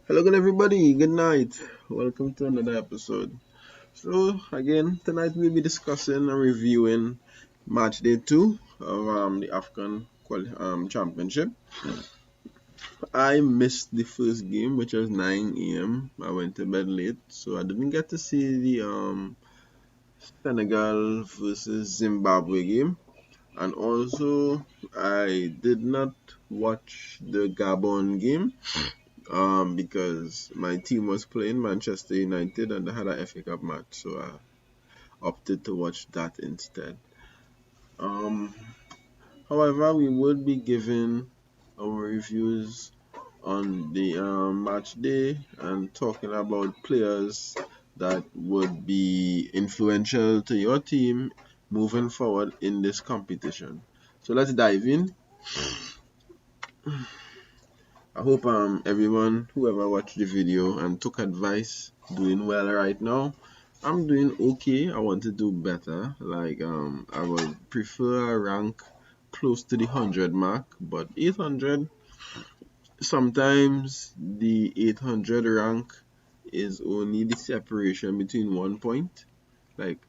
Hello, good everybody. Good night. Welcome to another episode. So again, tonight we'll be discussing and reviewing match day two of the African Championship. I missed the first game, which was 9 a.m. I went to bed late, so I didn't get to see the Senegal versus Zimbabwe game, and also I did not watch the Gabon game because my team was playing Manchester United and they had a FA Cup match, so I opted to watch that instead. Um, However, we would be giving our reviews on the match day and talking about players that would be influential to your team moving forward in this competition. So let's dive in. I hope everyone whoever watched the video and took advice doing well right now. I'm doing okay. I want to do better. Like I would prefer a rank close to the 100 mark, but 800 sometimes the 800 rank is only the separation between 1 point. Like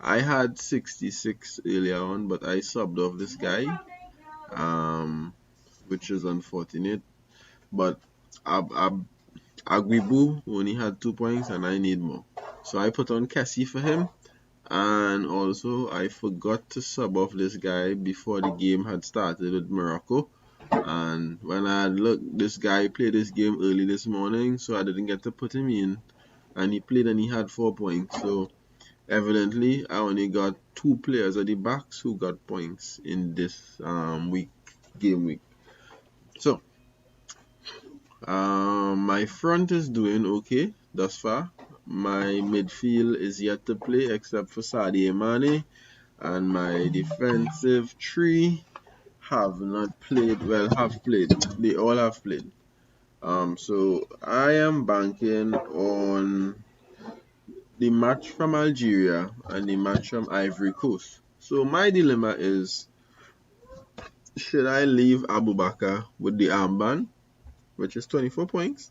I had 66 earlier on, but I subbed off this guy, um, which is unfortunate. But Agwibu only had 2 points and I need more. So I put on Cassie for him. And also I forgot to sub off this guy before the game had started with Morocco. And when I had looked, this guy played this game early this morning, so I didn't get to put him in. And he played and he had 4 points. So evidently I only got two players at the backs who got points in this game week. So my front is doing okay thus far. My midfield is yet to play except for Sadio Mane, and my defensive three have not played. Well, have played. They all have played. So I am banking on the match from Algeria and the match from Ivory Coast. So my dilemma is: should I leave Abubakar with the armband, which is 24 points?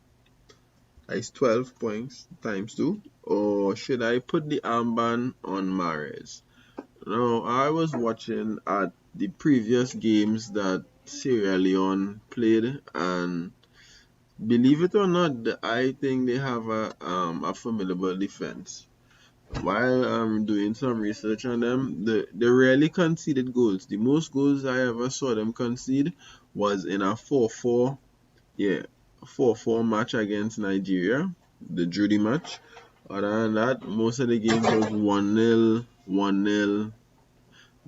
It's 12 points times 2. Or should I put the armband on Mahrez? Now, I was watching at the previous games that Sierra Leone played, and believe it or not, I think they have a formidable defense. While I'm doing some research on them, they rarely conceded goals. The most goals I ever saw them concede was in a 4-4, yeah, 4-4 match against Nigeria, the Judy match. Other than that, most of the games was 1-0, 1-0,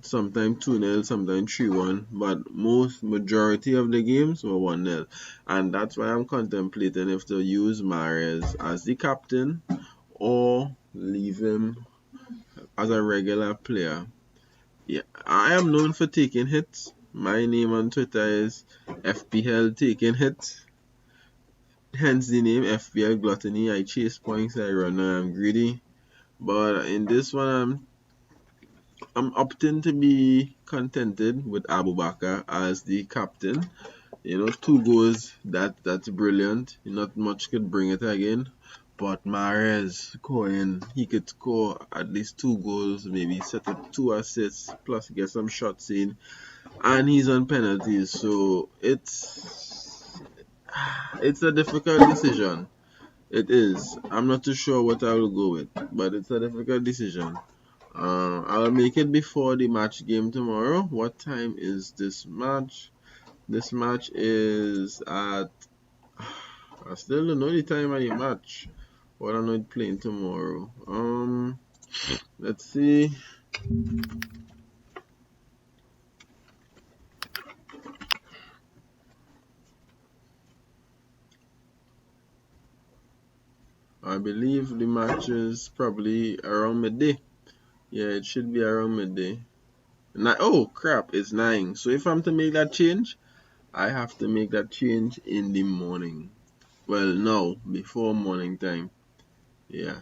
sometimes 2-0, sometimes 3-1, but most majority of the games were 1-0. And that's why I'm contemplating if to use Mahrez as the captain or leave him as a regular player. Yeah, I am known for taking hits. My name on Twitter is FPL taking hits. Hence the name FPL Gluttony. I chase points, I run, I'm greedy. But in this one, I'm opting to be contented with Abubakar as the captain. 2 goals, that's brilliant. Not much could bring it again. But Mahrez scoring, he could score at least 2 goals, maybe set up 2 assists, plus get some shots in, and he's on penalties. So it's a difficult decision. It is. I'm not too sure what I will go with, but it's a difficult decision. I'll make it before the match game tomorrow. What time is this match? This match is at. I still don't know the time of the match. What I'm not playing tomorrow. Let's see. I believe the match is probably around midday. Yeah, it should be around midday. Oh crap! It's 9. So if I'm to make that change, I have to make that change in the morning. Well, no, before morning time. Yeah.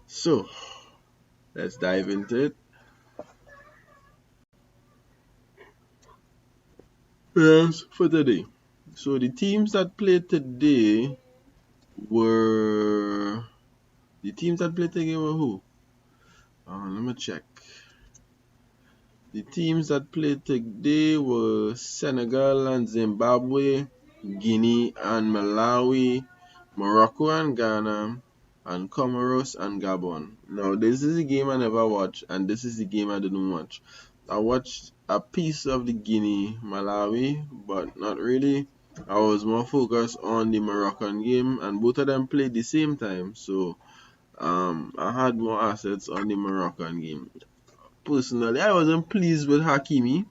So, let's dive into it. Yes, for today. So the teams that played today were who? Let me check. The teams that played today were Senegal and Zimbabwe, Guinea and Malawi, Morocco and Ghana, and Camrose and Gabon. Now, this is the game I never watched, and this is the game I didn't watch. I watched a piece of the Guinea Malawi, but not really. I was more focused on the Moroccan game, and both of them played the same time, so I had more assets on the Moroccan game. Personally, I wasn't pleased with Hakimi.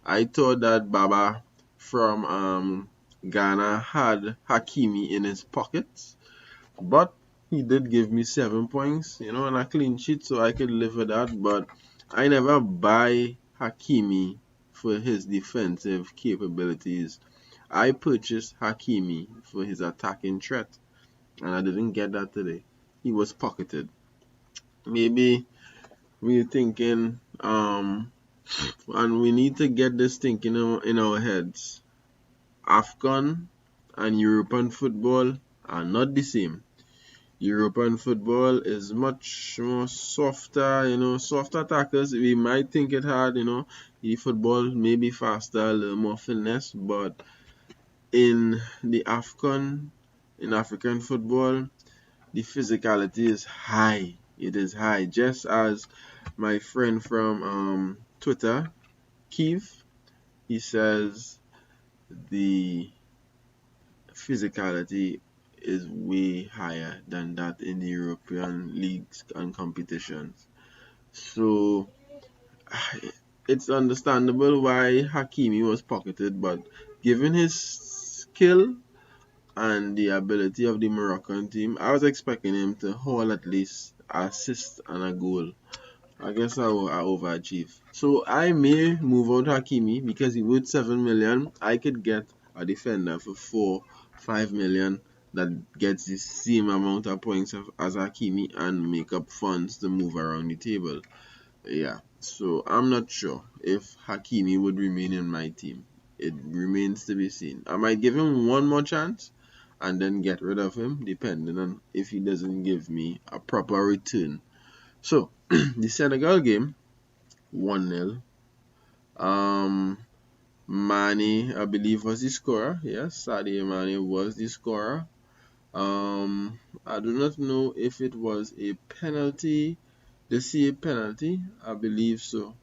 I thought that Baba from Ghana had Hakimi in his pockets, but he did give me 7 points, and a clean sheet, so I could live with that. But I never buy Hakimi for his defensive capabilities. I purchased Hakimi for his attacking threat, and I didn't get that today. He was pocketed. Maybe we're thinking, and we need to get this thinking in our heads. Afghan and European football are not the same. European football is much more softer, softer attackers. We might think it hard, the football may be faster, a little more finesse, but in African football, the physicality is high. It is high. Just as my friend from Twitter, Keith, he says the physicality is way higher than that in the European leagues and competitions. So it's understandable why Hakimi was pocketed, but given his skill and the ability of the Moroccan team, I was expecting him to haul at least an assist and a goal. I guess I overachieve. So I may move out Hakimi because he worth 7 million. I could get a defender for 5 million that gets the same amount of points as Hakimi and make up funds to move around the table. Yeah, so I'm not sure if Hakimi would remain in my team. It remains to be seen. I might give him one more chance and then get rid of him, depending on if he doesn't give me a proper return. So, the Senegal game, 1-0. Mane, I believe, was the scorer. Yes, Sadio Mane was the scorer. I do not know if it was a penalty. Did see a penalty? I believe so.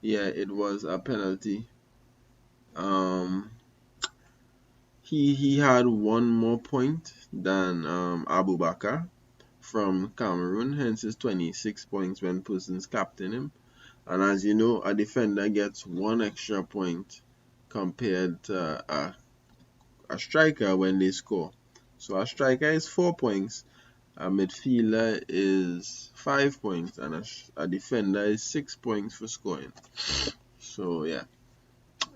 Yeah, it was a penalty. He had one more point than Abu Bakar from Cameroon, hence his 26 points when persons captain him. And as you know, a defender gets one extra point compared to a striker when they score. So a striker is 4 points, a midfielder is 5 points, and a defender is 6 points for scoring. So yeah,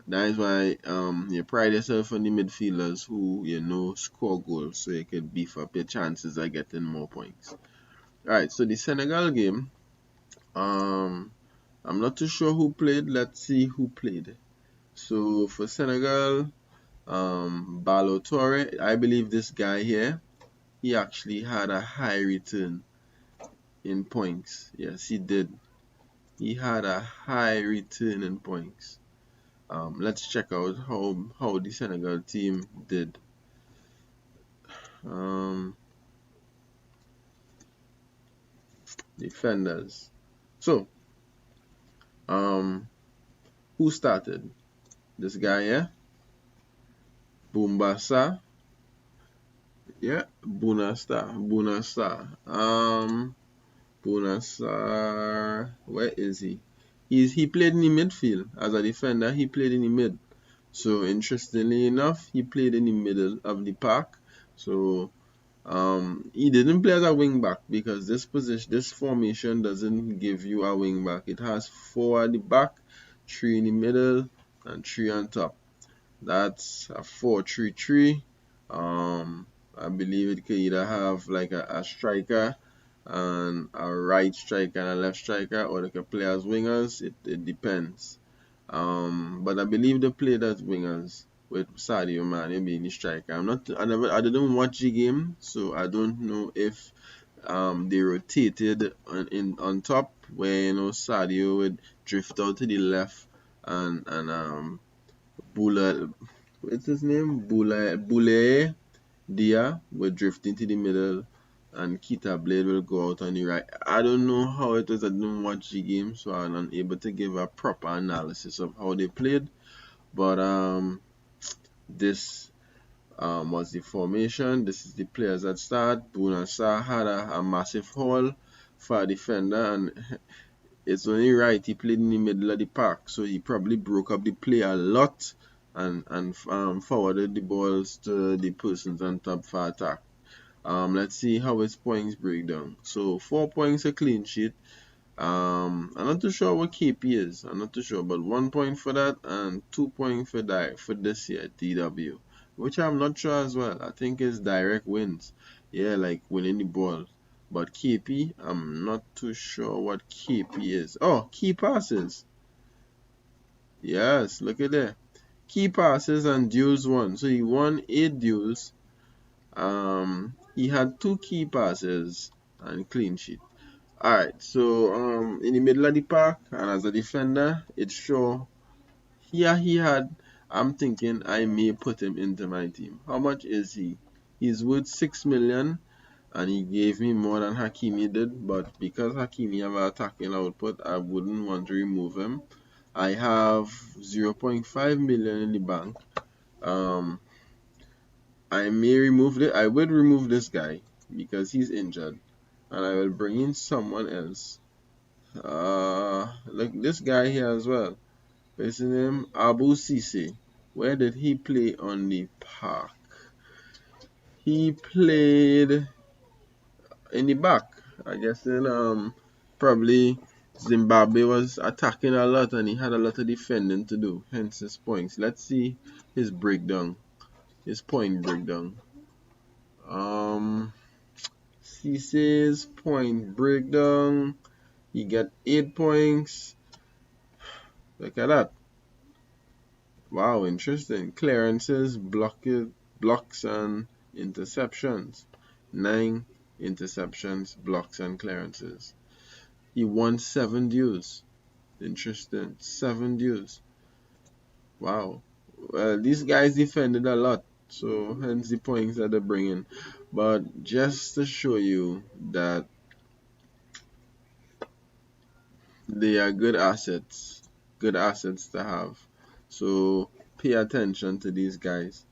that is why you pride yourself on the midfielders who score goals, so you can beef up your chances of getting more points. Alright, so the Senegal game, I'm not too sure who played. Let's see who played. So for Senegal, Balotore, I believe this guy here, he actually had a high return in points. Yes, he did. He had a high return in points. Let's check out how the Senegal team did. Defenders. So, who started? This guy here, Bumbasa. Yeah, Bunastar. Bunastar. Where is he? He played in the midfield as a defender. He played in the mid. So interestingly enough, he played in the middle of the park. So he didn't play as a wing back because this formation doesn't give you a wing back. It has 4 at the back, 3 in the middle, and 3 on top. That's a 4-3-3. I believe it could either have like a striker and a right striker and a left striker, or they could play as wingers. It depends. But I believe they played as wingers. with Sadio Mane being the striker. I didn't watch the game, so I don't know if they rotated on top where Sadio would drift out to the left and Bula, what's his name? Bule Dia will drift into the middle and Kita Blade will go out on the right. I don't know how it was. I didn't watch the game, so I'm unable to give a proper analysis of how they played. But this was the formation. This is the players that start. Bunasa had a massive haul for a defender, and it's only right he played in the middle of the park, so he probably broke up the play a lot and forwarded the balls to the persons on top for attack. Let's see how his points break down. So 4 points a clean sheet. I'm not too sure what KP is. I'm not too sure, but 1 point for that and 2 points for this year DW, which I'm not sure as well. I think it's direct wins. Yeah, like winning the ball. But KP, I'm not too sure what KP is. Oh, key passes. Yes, look at that. Key passes and duels won. So he won 8 duels. He had 2 key passes and clean sheet. Alright, so in the middle of the park and as a defender, it's sure here he had. I'm thinking I may put him into my team. How much is he? He's worth 6 million and he gave me more than Hakimi did, but because Hakimi have an attacking output, I wouldn't want to remove him. I have 0.5 million in the bank. I would remove this guy because he's injured, and I will bring in someone else. Like this guy here as well. What's his name? Abu Sise. Where did he play on the park? He played in the back. I guess in probably Zimbabwe was attacking a lot and he had a lot of defending to do, hence his points. Let's see his breakdown. His point breakdown. Cise's point breakdown. He got 8 points. Look at that. Wow, interesting. Clearances, blocks and interceptions. 9 interceptions, blocks and clearances. He won 7 duels. Interesting. 7 duels. Wow. Well, these guys defended a lot, so hence the points that they're bringing. But just to show you that they are good assets to have. So pay attention to these guys.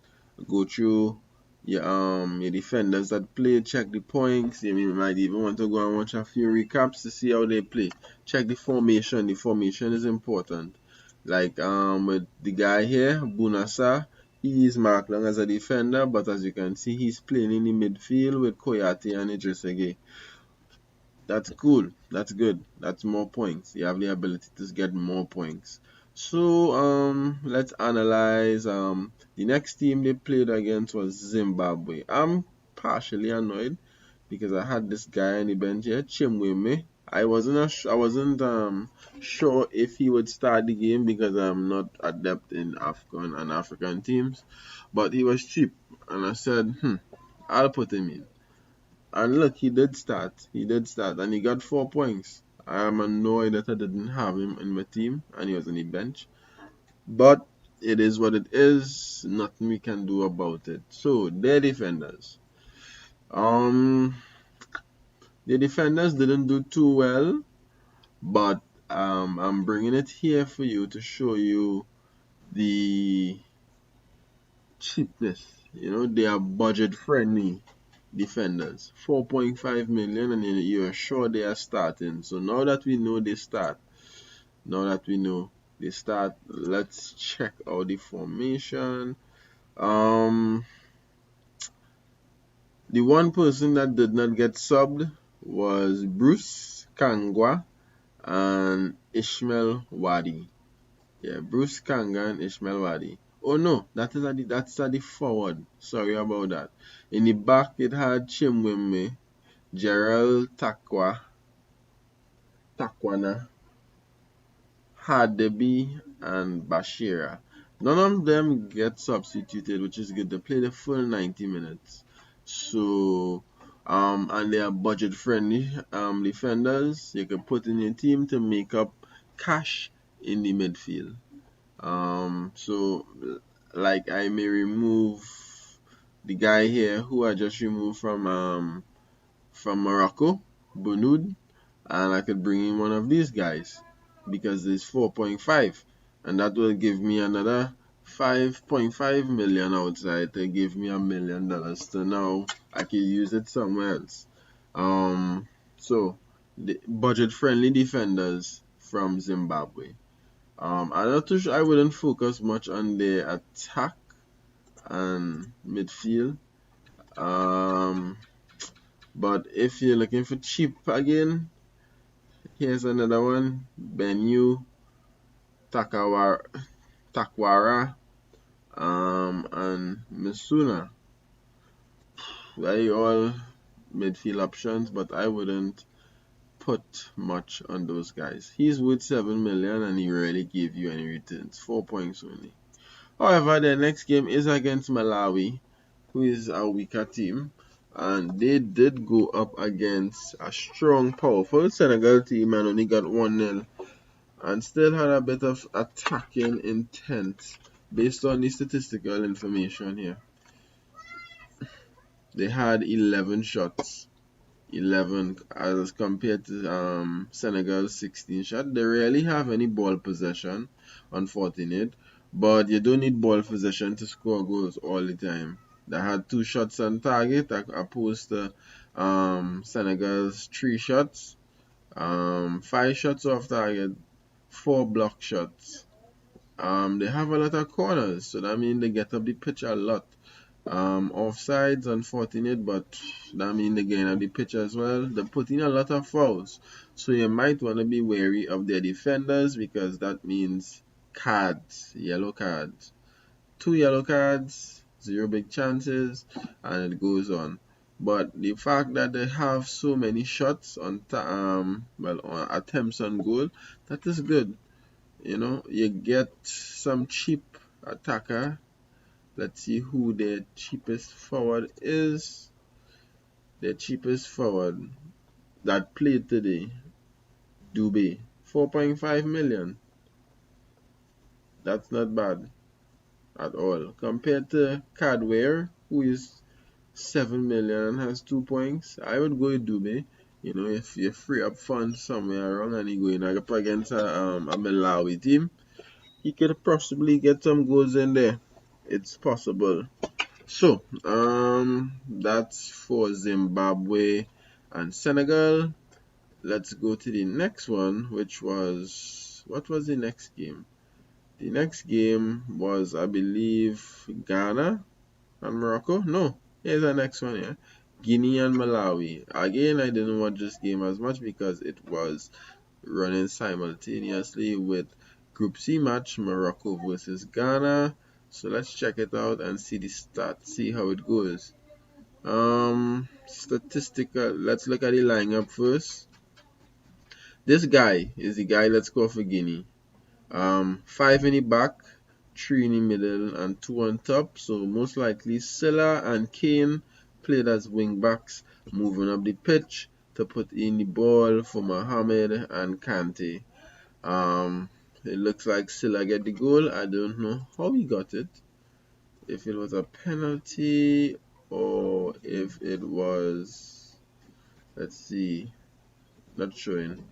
Go through your defenders that play, check the points. You might even want to go and watch a few recaps to see how they play. Check the formation. The formation is important. Like with the guy here, Bunasa, he is marked down as a defender, but as you can see, he's playing in the midfield with Koyate and Idrisege. That's cool. That's good. That's more points. You have the ability to get more points. So let's analyze the next team they played against was Zimbabwe. I'm partially annoyed because I had this guy on the bench here, Chimweme. I wasn't sure if he would start the game because I'm not adept in Afghan and African teams, but he was cheap and I said, I'll put him in. And look, he did start. He did start and he got 4 points. I am annoyed that I didn't have him in my team and he was on the bench. But it is what it is. Nothing we can do about it. So, their defenders. Um, the defenders didn't do too well, but I'm bringing it here for you to show you the cheapness. They are budget friendly defenders. 4.5 million and you are sure they are starting. So now that we know they start, let's check out the formation. The one person that did not get subbed was Bruce Kangwa and Ishmael Wadi. Yeah, Bruce Kanga and Ishmael Wadi. Oh no, that's at the forward. Sorry about that. In the back it had Chimweme, Gerald Takwana, Hadebi, and Bashira. None of them get substituted, which is good. They play the full 90 minutes. So, and they are budget friendly defenders. You can put in your team to make up cash in the midfield. So, like I may remove the guy here who I just removed from Morocco, Bunud, and I could bring in one of these guys because it's 4.5, and that will give me another 5.5 million outside to give me $1 million. So now I can use it somewhere else. So the budget friendly defenders from Zimbabwe. I'm not too sure. I wouldn't focus much on the attack and midfield. Um, but if you're looking for cheap again, here's another one. Benyu Takawara, Takwara, and Misuna. They all midfield options, but I wouldn't put much on those guys. He's worth 7 million and he rarely gave you any returns. 4 points only. However, the next game is against Malawi, who is a weaker team. And they did go up against a strong, powerful Senegal team and only got 1-0. And still had a bit of attacking intent based on the statistical information here. They had 11 shots, 11 as compared to Senegal's 16 shots. They rarely have any ball possession, unfortunate, but you don't need ball possession to score goals all the time. They had 2 shots on target opposed to Senegal's 3 shots, 5 shots off target, 4 block shots. They have a lot of corners, so that means they get up the pitch a lot. Offsides, unfortunate, but that means they get up the pitch as well. They put in a lot of fouls, so you might want to be wary of their defenders because that means cards, yellow cards. 2 yellow cards, 0 big chances, and it goes on. But the fact that they have so many shots on attempts on goal, that is good. You know, you get some cheap attacker. Let's see who their cheapest forward is. Their cheapest forward that played today, Dube, 4.5 million. That's not bad at all. Compared to Cadware, who is 7 million and has 2 points, I would go with Dube. You know, if you free up funds somewhere around and you go in up against a Malawi team, he could possibly get some goals in there. It's possible. So, that's for Zimbabwe and Senegal. Let's go to the next one, which was, what was the next game? The next game was, I believe, Ghana and Morocco. No, here's the next one here. Guinea and Malawi. Again, I didn't watch this game as much because it was running simultaneously with Group C match, Morocco versus Ghana. So let's check it out and see the stats, see how it goes. Statistical, let's look at the lineup first. This guy is the guy let's go for Guinea. 5 in the back, 3 in the middle, and 2 on top. So most likely Silla and Kane played as wing backs, moving up the pitch to put in the ball for Mohamed and Kante. It looks like Silla get the goal. I don't know how he got it. If it was a penalty or if it was, let's see, not showing.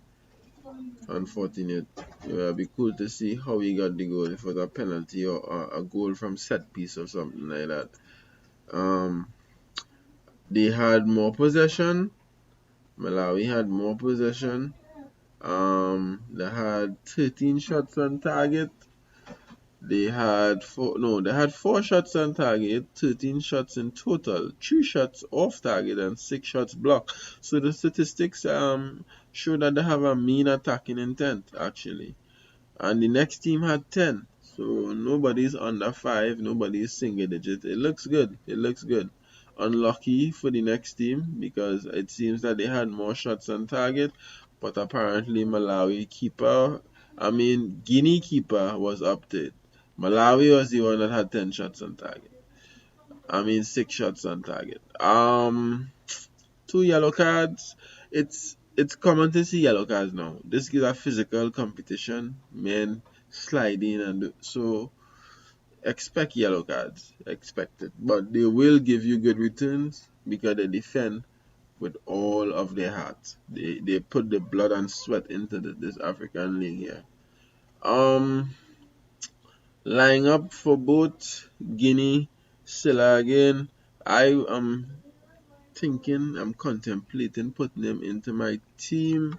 Unfortunate. It would be cool to see how he got the goal. If it was a penalty or a goal from set piece or something like that. They had more possession. Malawi had more possession. They had 13 shots on target. They had 4 shots on target, 13 shots in total, 3 shots off target and 6 shots blocked. So the statistics show that they have a mean attacking intent actually. And the next team had 10. So nobody's under 5, nobody's single digit. It looks good. It looks good. Unlucky for the next team because it seems that they had more shots on target, but apparently Guinea keeper was up to it. Malawi was the one that had 10 shots on target. I mean 6 shots on target. 2 yellow cards. It's common to see yellow cards now. This is a physical competition. Men sliding so expect yellow cards. Expect it. But they will give you good returns because they defend with all of their heart. They put the blood and sweat into this African league here. Lying up for both Guinea, Silla again. I am thinking, I'm contemplating putting him into my team.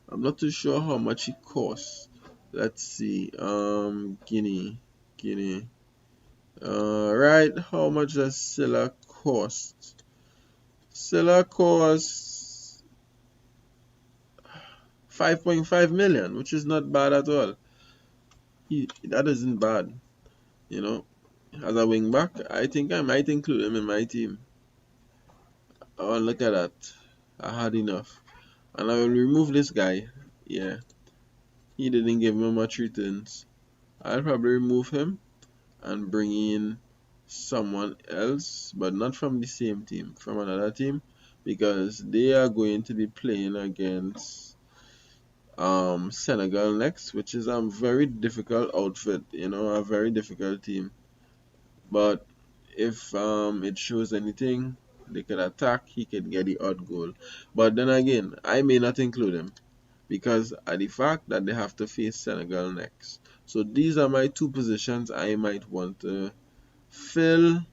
I'm not too sure how much he costs. Let's see. Guinea. Right. How much does Silla cost? Silla costs 5.5 million, which is not bad at all. That isn't bad, you know. As a wing back, I think I might include him in my team. Oh, look at that. I had enough. And I will remove this guy. Yeah, he didn't give me much returns. I'll probably remove him and bring in someone else, but not from the same team, from another team, because they are going to be playing against Senegal next, which is a very difficult outfit, a very difficult team. But if it shows anything, they could attack, he could get the odd goal. But then again, I may not include him because of the fact that they have to face Senegal next. So these are my two positions I might want to fill.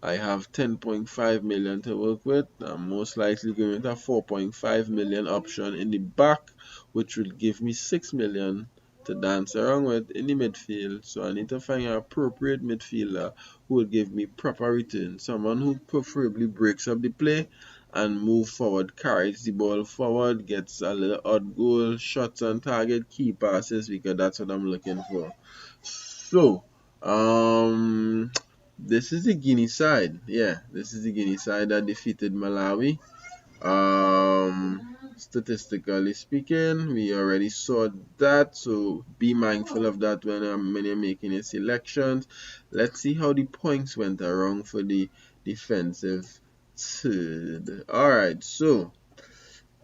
I have 10.5 million to work with. I'm most likely going with a 4.5 million option in the back, which will give me 6 million to dance around with in the midfield. So I need to find an appropriate midfielder who will give me proper return. Someone who preferably breaks up the play and move forward, carries the ball forward, gets a little odd goal, shots on target, key passes, because that's what I'm looking for. So, this is the Guinea side. Yeah, this is the Guinea side that defeated Malawi. Statistically speaking, we already saw that, so be mindful of that when you're making your selections. Let's see how the points went around for the defensive third. Alright, so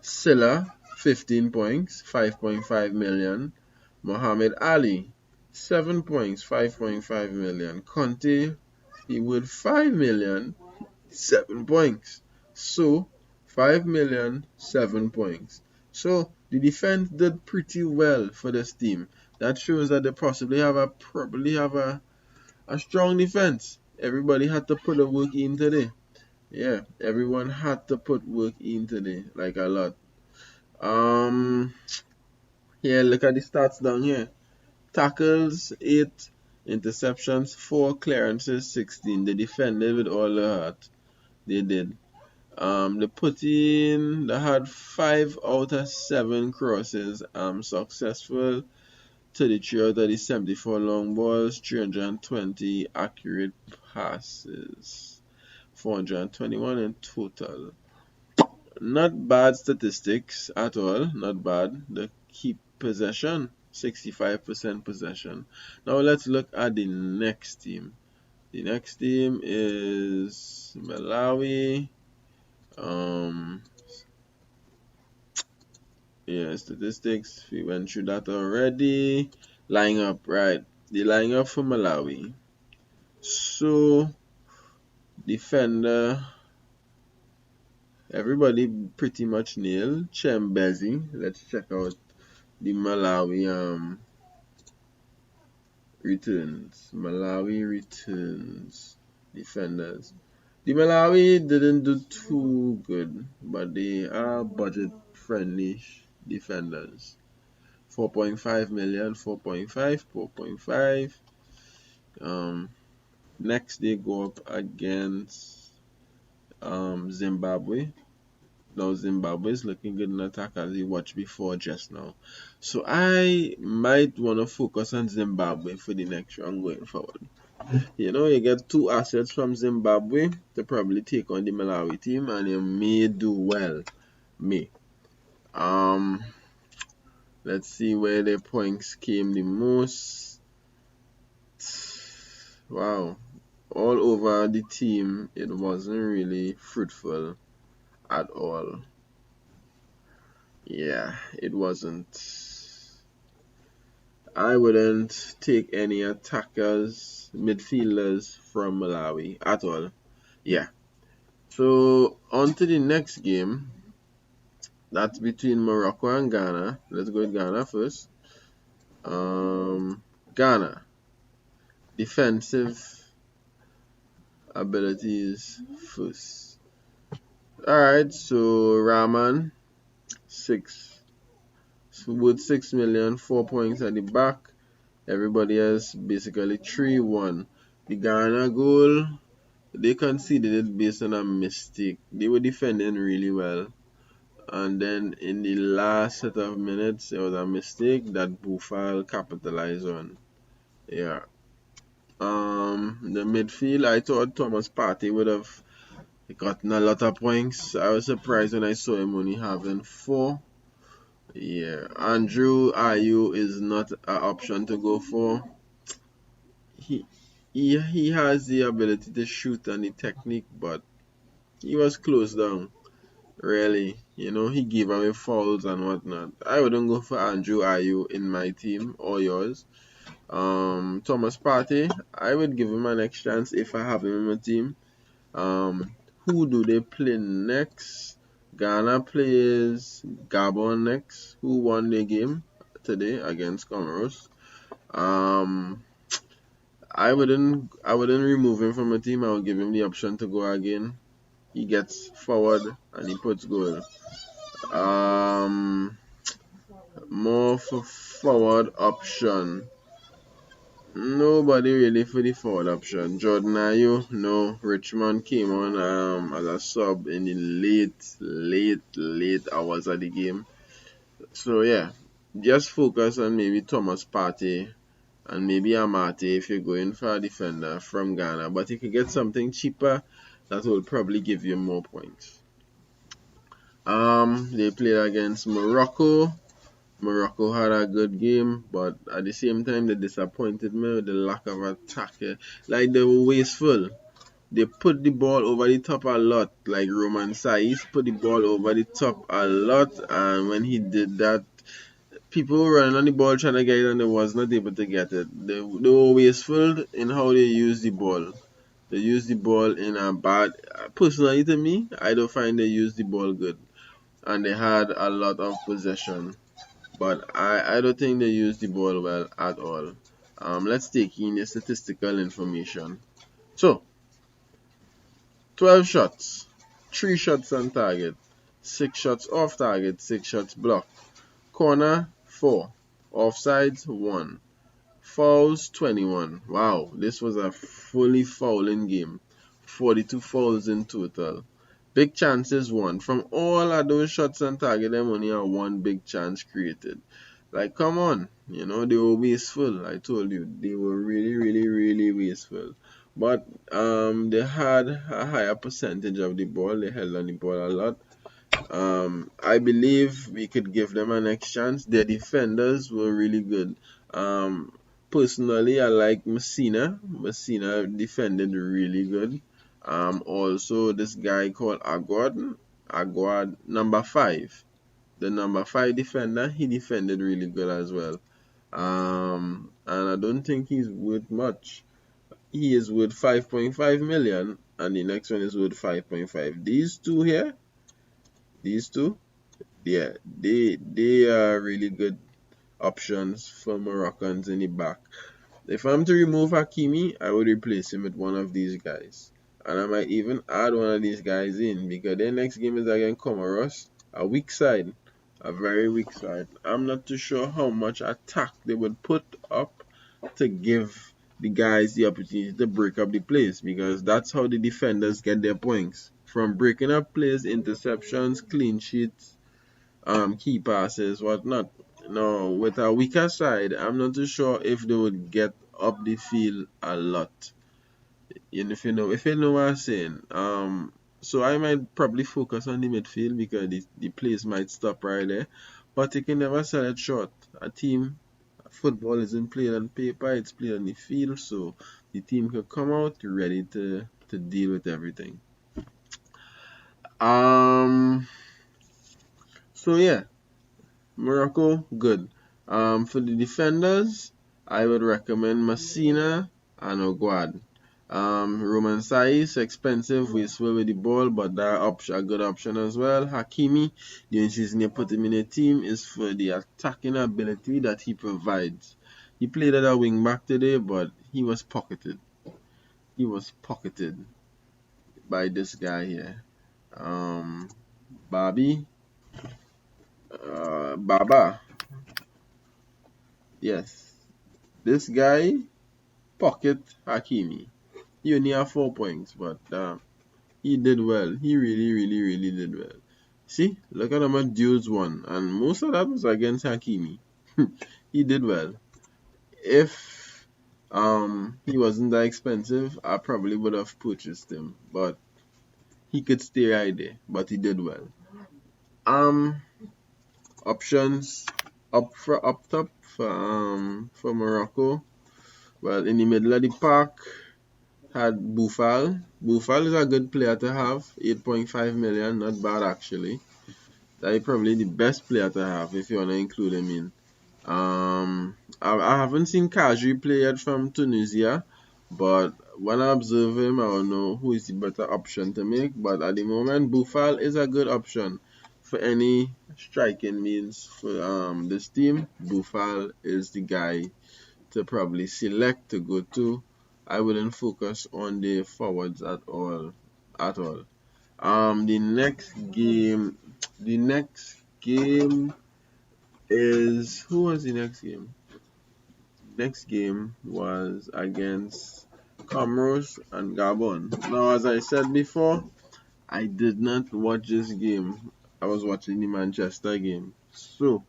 Silla, 15 points, 5.5 million. Mohammed Ali, 7 points, 5.5 million. Conte, he with 5 million, 7 points. So 5 million, 7 points. So the defense did pretty well for this team. That shows that they probably have a strong defense. Everybody had to put the work in today. Yeah, everyone had to put work in today, like a lot. Yeah, look at the stats down here. Tackles 8, interceptions 4, clearances 16. They defended with all their heart. They did. They had 5 out of 7 crosses successful, 33 out of the 74 long balls, 320 accurate passes, 421 in total. Not bad statistics at all, not bad. The keep possession, 65% possession. Now let's look at the next team. The next team is Malawi. Yeah, statistics, we went through that already. Lying up, right? The lying up for Malawi. So, defender, everybody pretty much nailed. Chembezi. Let's check out the Malawi returns. Malawi returns. Defenders. The Malawi didn't do too good, but they are budget friendly defenders. 4.5 million, 4.5, 4.5. Next they go up against Zimbabwe. Now Zimbabwe is looking good in attack as we watched before just now. So I might want to focus on Zimbabwe for the next round going forward. You get 2 assets from Zimbabwe to probably take on the Malawi team, and you may do well. May. Let's see where the points came the most. wow, all over the team, it wasn't really fruitful at all. Yeah, it wasn't. I wouldn't take any attackers, midfielders from Malawi at all. Yeah. So on to the next game. That's between Morocco and Ghana. Let's go with Ghana first. Ghana defensive abilities first. All right. So Rahman 6 with 6 million, 4 points at the back. Everybody else basically 3-1. The Ghana goal, they conceded it based on a mistake. They were defending really well. And then in the last set of minutes, there was a mistake that Bufal capitalized on. Yeah. The midfield, I thought Thomas Partey would have gotten a lot of points. I was surprised when I saw him only having 4. Yeah. Andrew Ayew is not an option to go for. He he has the ability to shoot and the technique, but he was closed down. Really, he gave away fouls and whatnot. I wouldn't go for Andrew Ayew in my team or yours. Thomas Partey, I would give him an next chance if I have him in my team. Who do they play next? Ghana plays Gabon next, who won the game today against Camrose. I wouldn't remove him from my team. I would give him the option to go again. He gets forward and he puts goal. More for forward option. Nobody really for the forward option. Jordan Ayew, no. Richmond came on as a sub in the late hours of the game. So yeah, just focus on maybe Thomas Partey and maybe Amate if you're going for a defender from Ghana. But you can get something cheaper that will probably give you more points. They played against Morocco. Morocco had a good game, but at the same time, they disappointed me with the lack of attack. Like, they were wasteful. They put the ball over the top a lot. Like Roman Saiz put the ball over the top a lot, and when he did that, people were running on the ball trying to get it, and they was not able to get it. They were wasteful in how they use the ball. They use the ball in a bad. Personally, to me, I don't find they use the ball good, and they had a lot of possession. But I don't think they use the ball well at all. Let's take in the statistical information. So, 12 shots, 3 shots on target, 6 shots off target, 6 shots blocked. Corner, 4. Offsides, 1. Fouls, 21. Wow, this was a fully fouling game. 42 fouls in total. Big chances, 1. From all of those shots on target, them only had 1 big chance created. Like, come on. They were wasteful. I told you. They were really, really, really wasteful. But they had a higher percentage of the ball. They held on the ball a lot. I believe we could give them a next chance. Their defenders were really good. Personally, I like Messina. Messina defended really good. Also, this guy called Aguad. Aguad, number 5. The number 5 defender, he defended really good as well. And I don't think he's worth much. He is worth 5.5 million, and the next one is worth 5.5. These two here, these two, yeah, they are really good options for Moroccans in the back. If I'm to remove Hakimi, I would replace him with one of these guys. And I might even add one of these guys in because their next game is against Comoros, a weak side, a very weak side. I'm not too sure how much attack they would put up to give the guys the opportunity to break up the plays because that's how the defenders get their points. From breaking up plays, interceptions, clean sheets, key passes, whatnot. Now, with a weaker side, I'm not too sure if they would get up the field a lot. If you know what I'm saying. So I might probably focus on the midfield because the plays might stop right there. But you can never sell it short. A team football isn't played on paper, it's played on the field, so the team can come out ready to deal with everything. Um, so yeah, Morocco, good. For the defenders, I would recommend Messina and Ogwad. Roman Saiz, expensive, wasteful with the ball, but they're a good option as well. Hakimi, the only reason you put him in a team is for the attacking ability that he provides. He played at a wing back today, but he was pocketed. He was pocketed by this guy here. Um, Baba, yes. This guy pocket Hakimi. He only have 4 points, but he did well. He really did well. See, look at how much duels won, and most of that was against Hakimi. He did well. If he wasn't that expensive, I probably would have purchased him, but he could stay right there. But he did well. Options up top for Morocco. Well, in the middle of the pack had Boufal. Boufal is a good player to have. 8.5 million, not bad actually. That is probably the best player to have if you want to include him in. I haven't seen Kajri play yet from Tunisia, but when I observe him, I will know who is the better option to make. But at the moment, Boufal is a good option for any striking means for this team. Boufal is the guy to probably select to go to. I wouldn't focus on the forwards at all. At all. The next game is who was the next game? Next game was against Camrose and Gabon. Now, as I said before, I did not watch this game. I was watching the Manchester game, so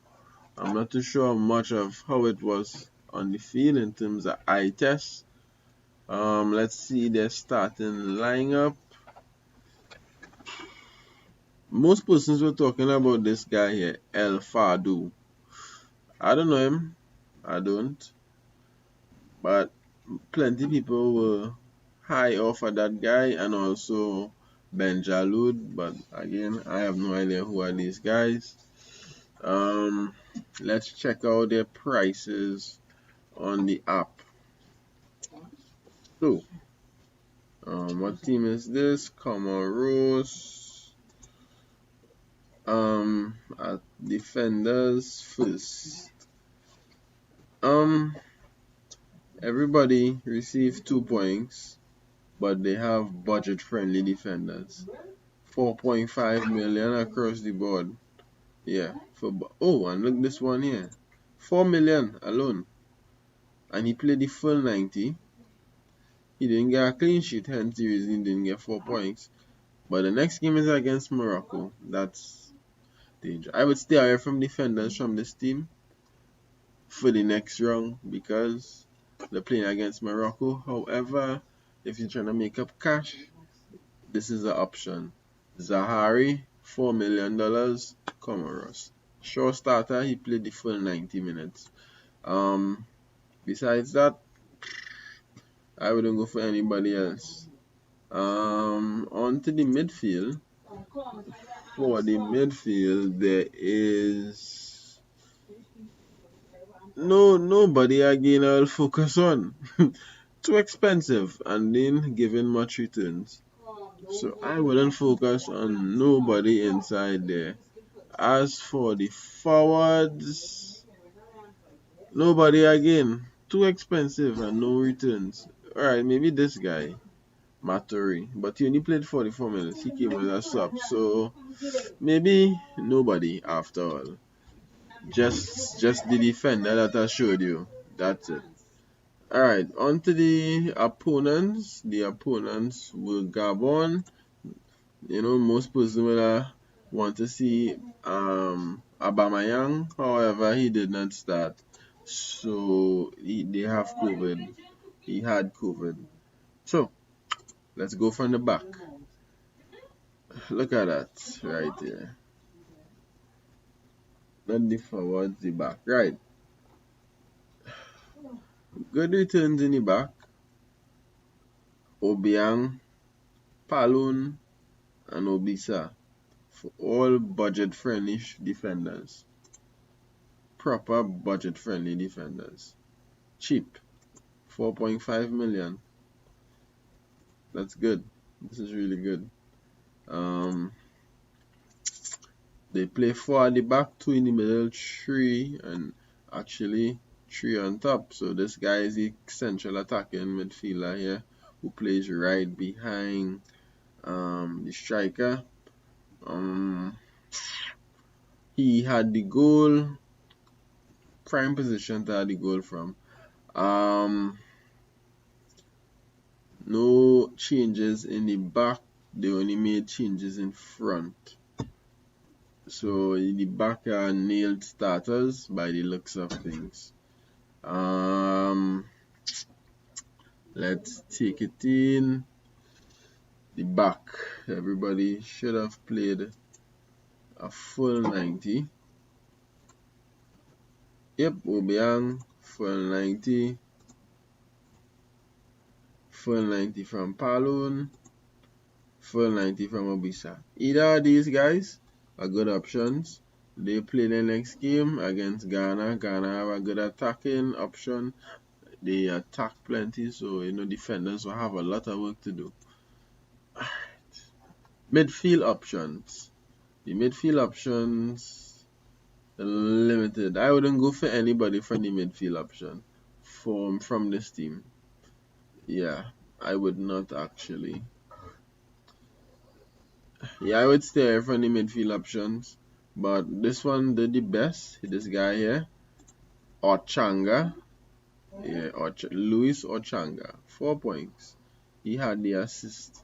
I'm not too sure much of how it was on the field in terms of eye test. Let's see their starting lineup. Most persons were talking about this guy here, El Fadu. I don't know him. I don't. But plenty people were high off of that guy and also Ben Jalud. But again, I have no idea who are these guys. Let's check out their prices on the app. So, what team is this? Camrose. At defenders first. Everybody received 2 points, but they have budget-friendly defenders. 4.5 million across the board. Yeah. And look this one here. 4 million alone. And he played the full 90. He didn't get a clean sheet, hence the reason he didn't get 4 points. But the next game is against Morocco. That's danger. I would stay away from defenders from this team for the next round because they're playing against Morocco. However, if you're trying to make up cash, this is an option. Zahari, $4 million, Comoros. Short starter, he played the full 90 minutes. Besides that, I wouldn't go for anybody else. On to the midfield. For the midfield, there is nobody again I'll focus on. Too expensive and then giving much returns. So I wouldn't focus on nobody inside there. As for the forwards, nobody again. Too expensive and no returns. Alright, maybe this guy, Matori. But he only played 44 minutes. He came as a sub. So maybe nobody after all. Just the defender that I showed you. That's it. Alright, on to the opponents. The opponents will Gabon. Most people will want to see Abamayang. However, he did not start. So they have COVID. He had COVID. So let's go from the back. Look at that right there. Not the forward, the back. Right. Good returns in the back. Obiang, Palun, and Obisa. For all budget-friendly defenders. Proper budget-friendly defenders. Cheap. 4.5 million. That's good. This is really good. They play 4 at the back, 2 in the middle, 3, and actually 3 on top. So this guy is the central attacking midfielder here who plays right behind the striker. He had the goal, prime position to have the goal from. No changes in the back, they only made changes in front. So in the back are nailed starters by the looks of things. Let's take it in the back. Everybody should have played a full 90. Yep, Obiang, full 90. Full 90 from Palun. Full 90 from Obisa. Either of these guys are good options. They play the next game against Ghana. Ghana have a good attacking option. They attack plenty, so defenders will have a lot of work to do. Midfield options. The midfield options are limited. I wouldn't go for anybody from the midfield option from this team. Yeah, I would not actually. Yeah, I would stay away from the midfield options. But this one did the best. This guy here, Ochanga. Yeah, Luis Ochanga. 4 points. He had the assist.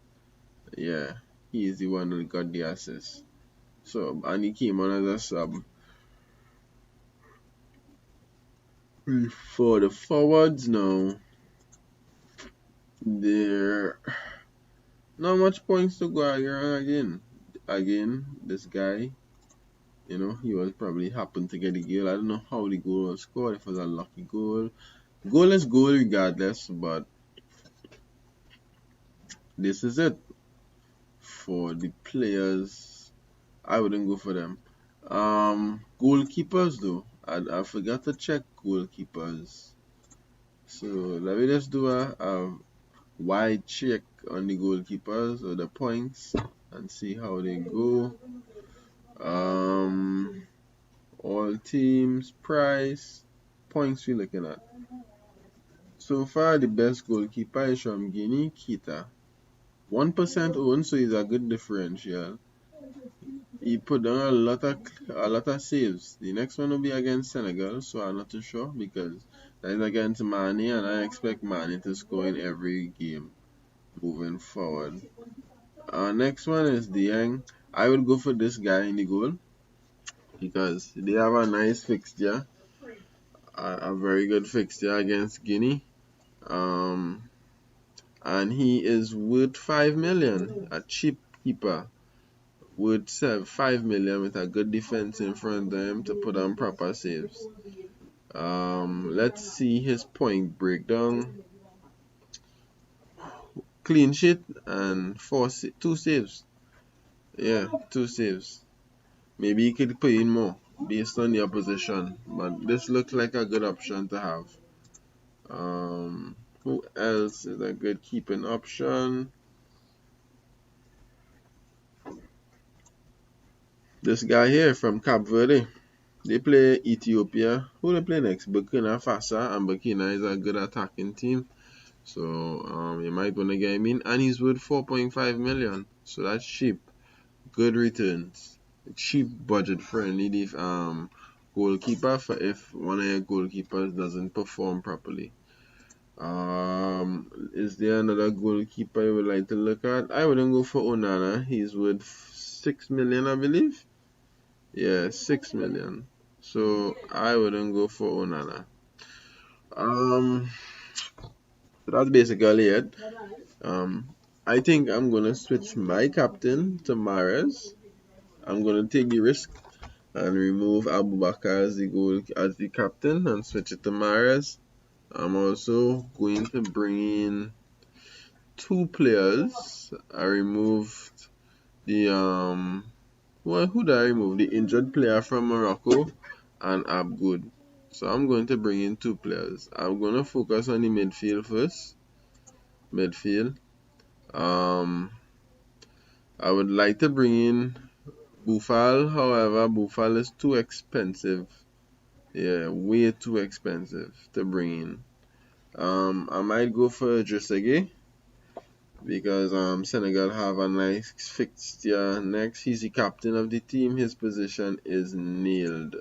Yeah, he is the one who got the assist. So, and he came on as a sub. For the forwards now, there not much points to go again. Again, this guy, he was probably happened to get the goal. I don't know how the goal was scored. If it was a lucky goal. Goal is goal regardless, but this is it. For the players, I wouldn't go for them. Goalkeepers though, I forgot to check goalkeepers. So let me just do a wide check on the goalkeepers or the points and see how they go. All teams, price, points we're looking at. So far, the best goalkeeper is from Guinea, Kita. 1% owned, so he's a good differential. He put down a lot of saves. The next one will be against Senegal, so I'm not too sure because that is against Mane, and I expect Mane to score in every game moving forward. Next one is Dieng. I would go for this guy in the goal because they have a nice fixture, a very good fixture against Guinea. And he is worth 5 million, a cheap keeper. Would serve 5 million with a good defense in front of him to put on proper saves. Let's see his point breakdown. Clean sheet and 2 saves. Yeah, 2 saves. Maybe he could put in more based on the opposition, but this looks like a good option to have. Who else is a good keeping option? This guy here from Cape Verde. They play Ethiopia. Who they play next? Burkina Faso, and Burkina is a good attacking team. So you might want to get him in. And he's worth 4.5 million. So that's cheap. Good returns. Cheap, budget friendly goalkeeper for if one of your goalkeepers doesn't perform properly. Is there another goalkeeper you would like to look at? I wouldn't go for Onana. He's worth 6 million, I believe. Yeah, 6 million. So I wouldn't go for Onana. So that's basically it. I think I'm gonna switch my captain to Mahrez. I'm gonna take the risk and remove Abubakar as the captain and switch it to Mahrez. I'm also going to bring in two players. I removed the who did I remove? The injured player from Morocco and Abgood. So I'm going to bring in two players. I'm going to focus on the midfield first. Midfield. Um, I would like to bring in Bufal. However, Bufal is too expensive. Yeah, way too expensive to bring in. I might go for Dressage because Senegal have a nice fixture next. He's the captain of the team. His position is nailed.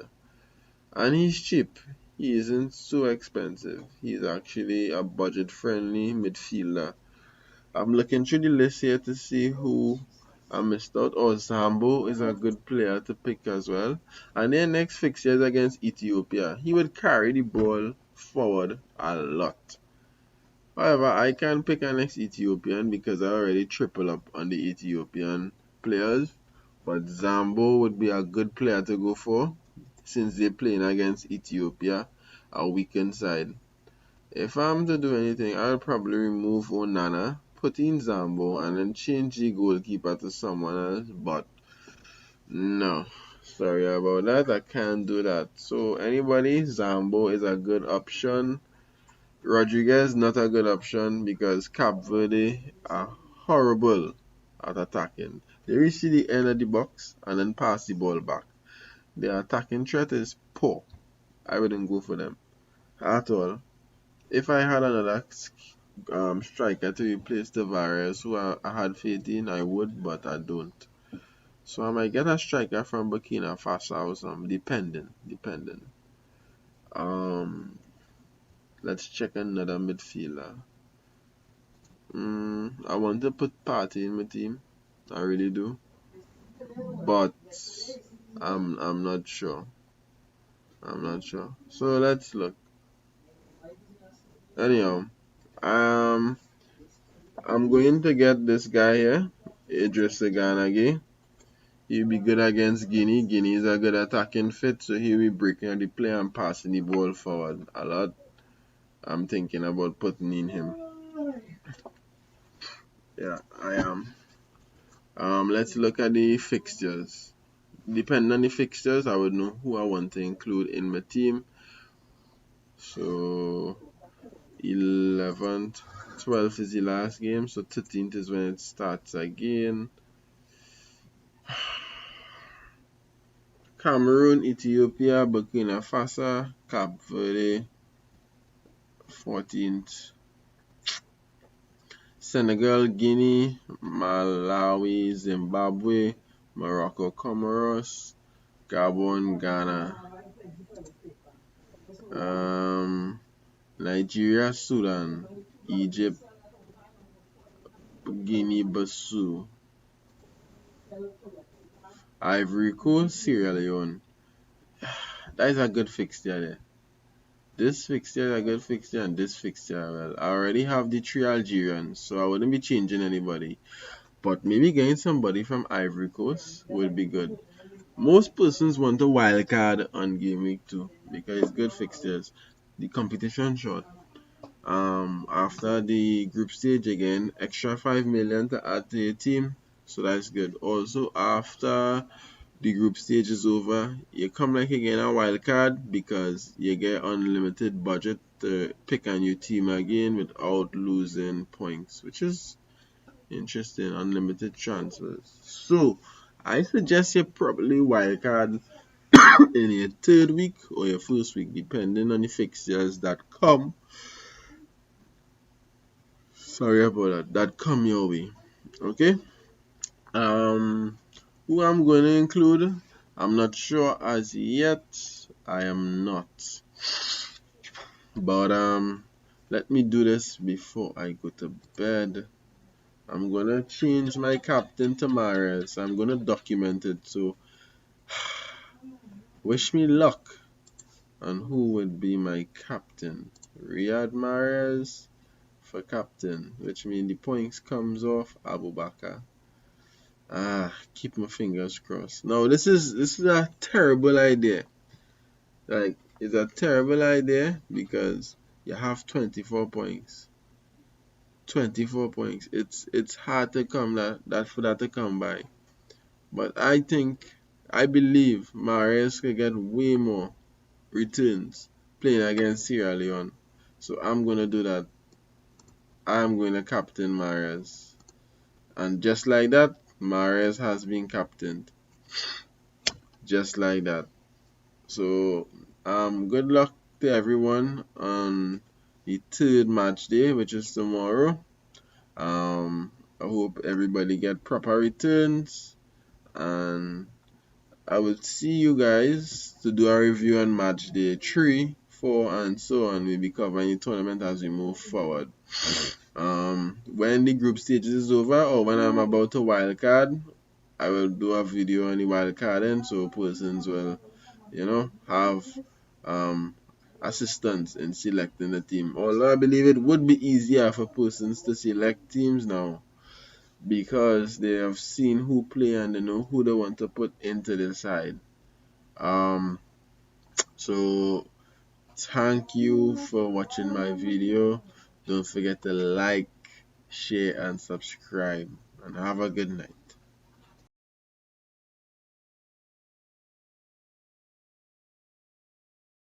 And he's cheap. He isn't so expensive. He's actually a budget friendly midfielder. I'm looking through the list here to see who I missed out. Oh, Zambo is a good player to pick as well. And their next fixture is against Ethiopia. He would carry the ball forward a lot. However, I can pick an next Ethiopian because I already triple up on the Ethiopian players. But Zambo would be a good player to go for since they're playing against Ethiopia, a weakened side. If I'm to do anything, I'll probably remove Onana, put in Zambo, and then change the goalkeeper to someone else. But no, sorry about that. I can't do that. So anybody, Zambo is a good option. Rodriguez not a good option because Cape Verde are horrible at attacking. They reach to the end of the box and then pass the ball back. Their attacking threat is poor. I wouldn't go for them at all. If I had another striker to replace Tavares, who I had faith in, I would, but I don't. So I might get a striker from Burkina Faso or something, depending. Um, let's check another midfielder. I want to put Partey in my team. I really do, but I'm not sure. I'm not sure. So let's look. Anyhow, um, I'm going to get this guy here, Idris Ganagi. He'll be good against Guinea. Guinea is a good attacking fit, so he'll be breaking the play and passing the ball forward a lot. I'm thinking about putting in him. Yeah, I am. Let's look at the fixtures. Depending on the fixtures, I would know who I want to include in my team. So 11th, 12th is the last game, so 13th is when it starts again. Cameroon, Ethiopia, Burkina Faso, Cape Verde, 14th. Senegal, Guinea, Malawi, Zimbabwe, Morocco, Comoros, Gabon, Ghana, Nigeria, Sudan, Egypt, Guinea-Bissau, Ivory Coast, Sierra Leone. That is a good fixture there. This fixture is a good fixture and this fixture, well, I already have the three Algerians, so I wouldn't be changing anybody. But maybe getting somebody from Ivory Coast would be good. Most persons want a wild card on game week 2 because it's good fixtures. The competition short. After the group stage again, extra 5 million to add to your team, so that's good. Also, after the group stage is over, you come like again a wild card because you get unlimited budget to pick a new team again without losing points, which is interesting. Unlimited transfers. So I suggest you probably wildcard in your third week or your first week, depending on the fixtures that come. Sorry about that. That come your way. Okay. Who I'm going to include? I'm not sure as yet. I am not. But let me do this before I go to bed. I'm gonna change my captain to Mares. I'm gonna document it. So wish me luck on who would be my captain. Riyad Mahrez for captain, which means the points comes off Abubakar. Keep my fingers crossed. Now this is a terrible idea. Like, it's a terrible idea because you have 24 points. 24 points. It's hard to come that for that to come by. But I believe Mahrez could get way more returns playing against Sierra Leone. So I'm gonna do that. I'm going to captain Mahrez. And just like that, Mahrez has been captained. Just like that. So good luck to everyone on the third match day, which is tomorrow. I hope everybody get proper returns, and I will see you guys to do a review on match day 3, 4, and so on. We'll be covering the tournament as we move forward. When the group stage is over, or when I'm about to wildcard, I will do a video on the wildcarding, so persons will, have um, assistance in selecting the team. Although I believe it would be easier for persons to select teams now, because they have seen who play and they know who they want to put into the side. So thank you for watching my video. Don't forget to like, share, and subscribe. And have a good night.